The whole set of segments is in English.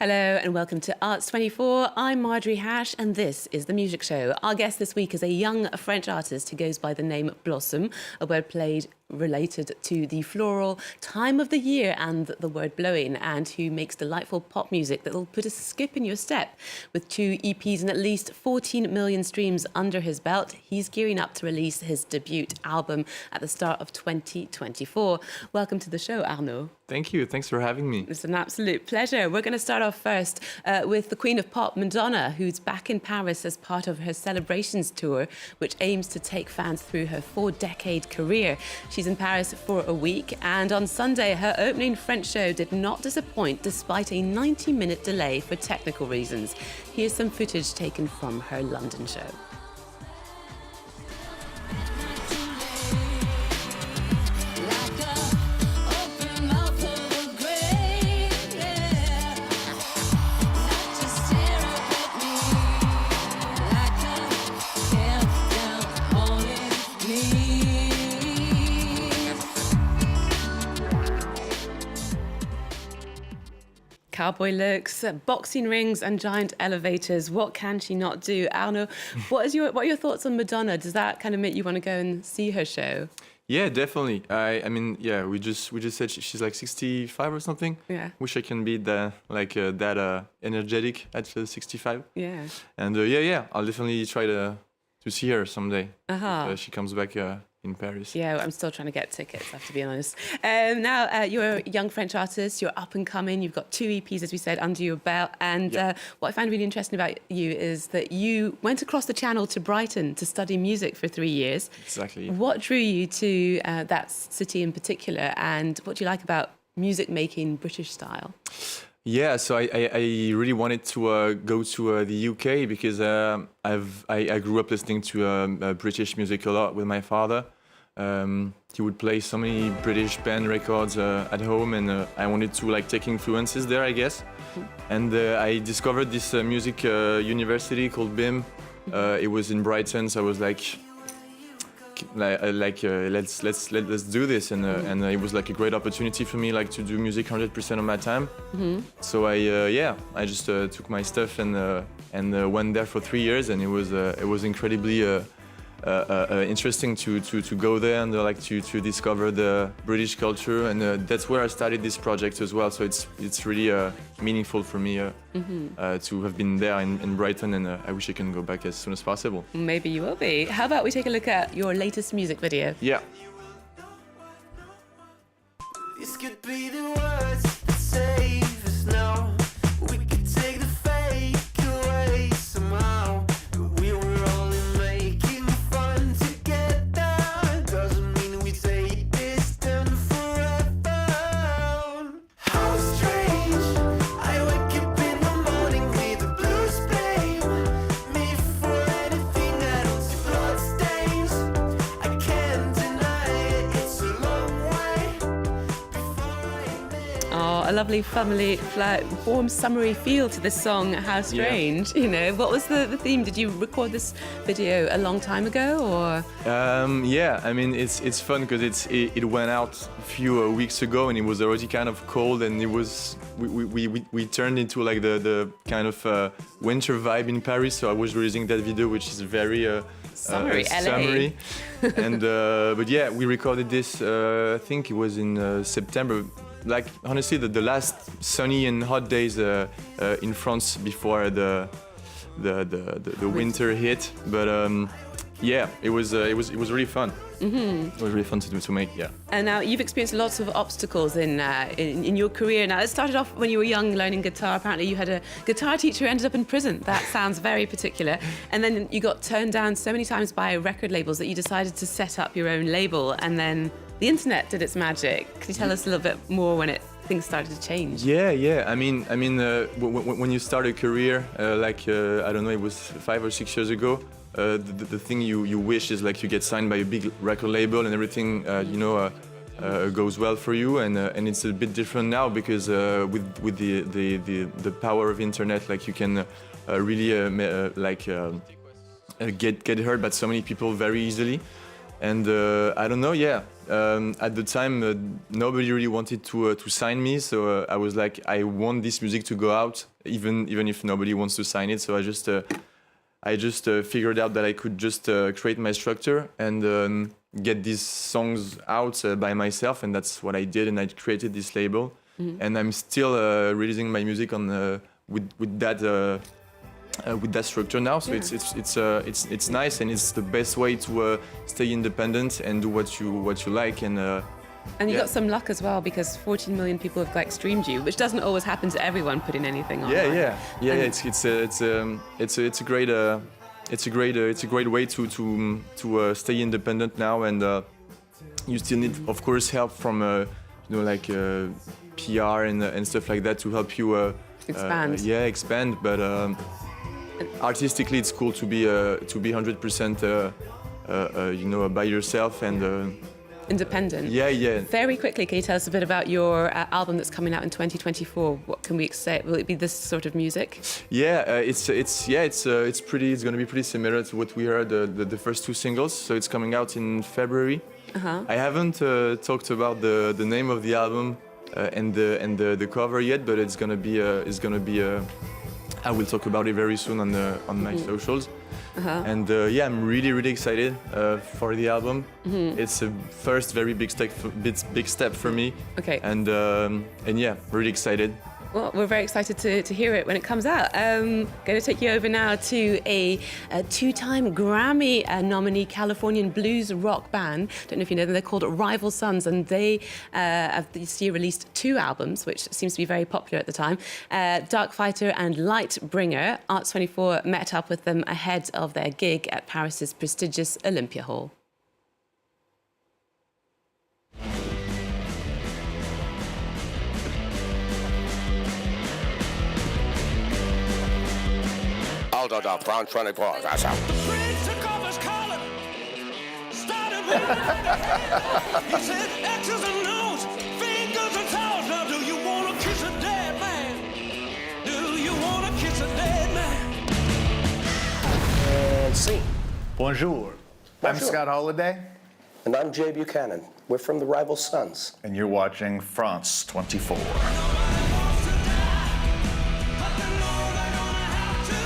Hello and welcome to Arts 24. I'm Marjorie Hash and this is The Music Show. Our guest this week is a young French artist who goes by the name Blowsom, a word played related to the floral time of the year and the word blowing, and who makes delightful pop music that will put a skip in your step. With 2 EPs and at least 14 million streams under his belt, he's gearing up to release his debut album at the start of 2024. Welcome to the show, Arnaud. Thank you. Thanks for having me. It's an absolute pleasure. We're going to start off first with the Queen of Pop, Madonna, who's back in Paris as part of her Celebrations tour, which aims to take fans through her 4-decade career. She's in Paris for a week, and on Sunday, her opening French show did not disappoint despite a 90-minute delay for technical reasons. Here's some footage taken from her London show. Cowboy looks, boxing rings and giant elevators. What can she not do? Arnaud, what are your thoughts on Madonna? Does that kind of make you want to go and see her show? Yeah, definitely. I mean, yeah, we just said she's like 65 or something. Yeah. Wish I can be that energetic at 65. Yeah. And yeah, I'll definitely try to see her someday. Uh-huh. If she comes back in Paris. Yeah, I'm still trying to get tickets, I have to be honest. Now, you're a young French artist, you're up and coming, you've got 2 EPs, as we said, under your belt. And what I find really interesting about you is that you went across the channel to Brighton to study music for 3 years. Exactly. What drew you to that city in particular, and what do you like about music making British style? Yeah, so I really wanted to go to the UK because I grew up listening to British music a lot with my father. He would play so many British band records at home, and I wanted to like take influences there, I guess. And I discovered this music university called BIM. It was in Brighton, so I was like let's do this, and it was like a great opportunity for me, like to do music 100% of my time. So I just took my stuff and went there for 3 years, and it was incredibly interesting to go there and like to discover the British culture, and that's where I started this project as well. So it's really meaningful for me to have been there in Brighton, and I wish I can go back as soon as possible. Maybe you will be. How about we take a look at your latest music video? Yeah. This could be the words that save us now. We could take the fake away somehow. But we were only making fun together. Doesn't mean we take this down forever. How strange. I wake up in the morning with the blues blame me for anything I don't see bloodstains. I can't deny it, it's a long way before I met. Oh, a lovely, family, warm, summery feel to this song. How strange, you know. What was the theme? Did you record this video a long time ago, or? Yeah, I mean it's fun because it went out a few weeks ago, and it was already kind of cold, and it was we turned into like the kind of winter vibe in Paris. So I was releasing that video, which is very Summery, LA. summery. And but yeah, we recorded this. I think it was in September. Like honestly, the last sunny and hot days in France before the winter hit. But yeah, it was really fun. It was really fun to make. Yeah. And now you've experienced lots of obstacles in your career. Now, it started off when you were young, learning guitar. Apparently, you had a guitar teacher who ended up in prison. That sounds very particular. And then you got turned down so many times by record labels that you decided to set up your own label. And then the internet did its magic. Can you tell us a little bit more when things started to change? Yeah. I mean, when you start a career, I don't know, it was 5 or 6 years ago. The thing you wish is like you get signed by a big record label and everything, goes well for you. And it's a bit different now because with the power of internet, like you can really get heard by so many people very easily. And I don't know, yeah. At the time, nobody really wanted to sign me, so I was like, I want this music to go out, even if nobody wants to sign it. So I just figured out that I could just create my structure and get these songs out by myself, and that's what I did. And I created this label, and I'm still releasing my music on with that structure now. So it's nice, and it's the best way to stay independent and do what you like. And you got some luck as well, because 14 million people have like streamed you, which doesn't always happen to everyone putting anything on. Yeah. It's a great way to stay independent now, and you still need, of course, help from like PR and stuff like that to help you expand. But artistically, it's cool to be 100% by yourself and. Independent. Yeah. Very quickly, can you tell us a bit about your album that's coming out in 2024? What can we expect? Will it be this sort of music? Yeah, it's gonna be pretty similar to what we heard the first two singles. So it's coming out in February. I haven't talked about the name of the album and the cover yet, but it's gonna be I will talk about it very soon on my socials. And I'm really excited for the album. It's a first very big step for me. Okay. And yeah, really excited. Well, we're very excited to hear it when it comes out. Going to take you over now to a two-time Grammy nominee Californian blues rock band. Don't know if you know them. They're called Rival Sons, and they have this year released 2 albums, which seems to be very popular at the time. Dark Fighter and Lightbringer. Arts24 met up with them ahead of their gig at Paris's prestigious Olympia Hall. France 24, that's out. The prince took off his collar, started with he said X's and O's, fingers and toes. Now do you want to kiss a dead man? Do you want to kiss a dead man? And scene. Bonjour. I'm Scott Holiday, And I'm Jay Buchanan. We're from the Rival Sons. and you're watching France 24. Nobody wants to die, but they know they're gonna have to.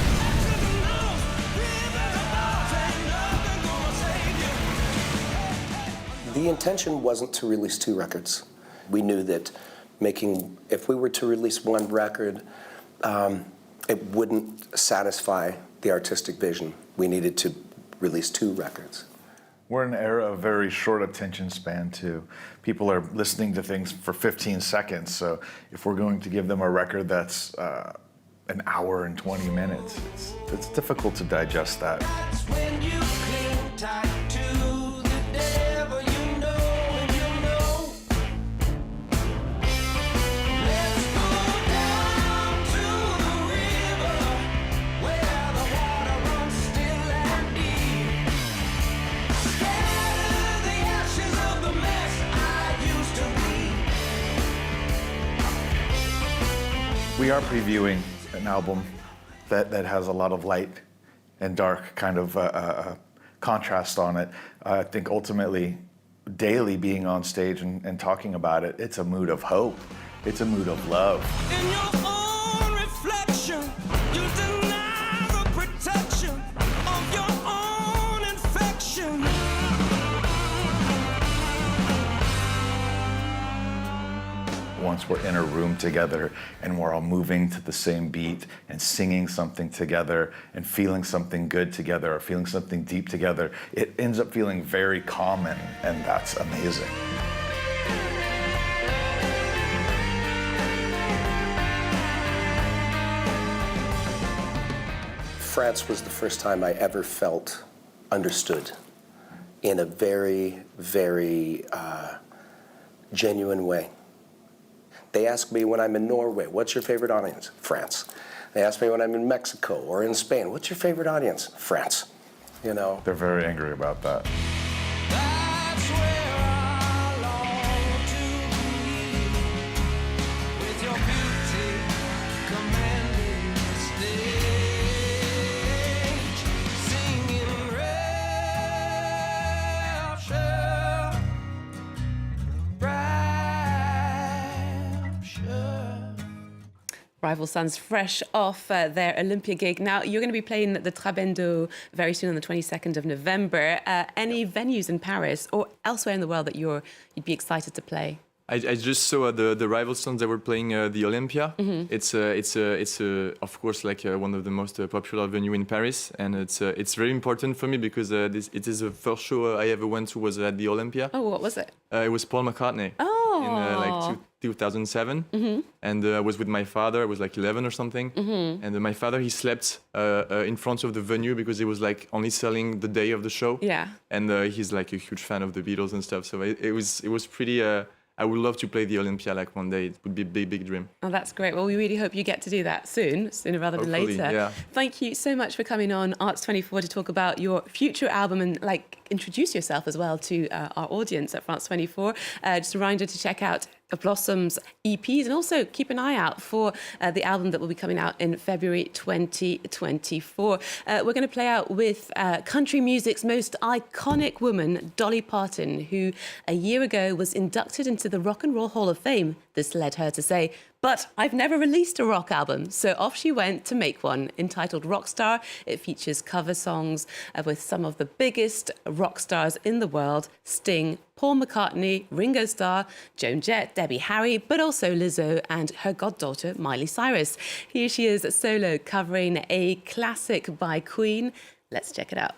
X's and O's, fingers and toes, ain't nothing gonna save you. The intention wasn't to release 2 records. We knew that if we were to release 1 record, it wouldn't satisfy the artistic vision. We needed to release 2 records. We're in an era of very short attention span, too. People are listening to things for 15 seconds, so if we're going to give them a record that's an hour and 20 minutes, it's difficult to digest that. That's when you cling tight to the devil, you know, and you know. Let's go down to the river where the water runs still and deep. Scatter the ashes of the mess I used to be. We are previewing an album that has a lot of light and dark kind of contrast on it. I think ultimately, daily being on stage and talking about it, it's a mood of hope. It's a mood of love. In your own reflection, you deny the protection of your own infection. Once we're in a room together and we're all moving to the same beat and singing something together and feeling something good together or feeling something deep together, it ends up feeling very common, and that's amazing. France was the first time I ever felt understood in a very, very genuine way. They ask me when I'm in Norway, what's your favorite audience? France. They ask me when I'm in Mexico or in Spain, what's your favorite audience? France. You know, They're very angry about that. That's where I long to be, with your beauty commanding the stage, singing red Rival Sons, fresh off their Olympia gig. Now, you're going to be playing the Trabendo very soon on the 22nd of November. Any venues in Paris or elsewhere in the world that you'd be excited to play? I just saw the Rival Sons that were playing the Olympia. It's of course like one of the most popular venue in Paris, and it's very important for me because it is the first show I ever went to was at the Olympia. Oh, what was it? It was Paul McCartney. Oh. In 2007, and I was with my father. I was like 11 or something, and my father, he slept in front of the venue because it was like only selling the day of the show. Yeah. And he's like a huge fan of the Beatles and stuff. So it was pretty. I would love to play the Olympia like one day. It would be a big, big dream. Oh, that's great. Well, we really hope you get to do that soon, sooner rather than Hopefully, later. yeah. Thank you so much for coming on Arts 24 to talk about your future album and introduce yourself as well to our audience at France 24. Just a reminder to check out Blossom's EPs and also keep an eye out for the album that will be coming out in February 2024. We're going to play out with country music's most iconic woman, Dolly Parton, who a year ago was inducted into the Rock and Roll Hall of Fame. This led her to say, "But I've never released a rock album." So off she went to make one entitled Rockstar. It features cover songs with some of the biggest rock stars in the world: Sting, Paul McCartney, Ringo Starr, Joan Jett, Debbie Harry, but also Lizzo and her goddaughter, Miley Cyrus. Here she is solo covering a classic by Queen. Let's check it out.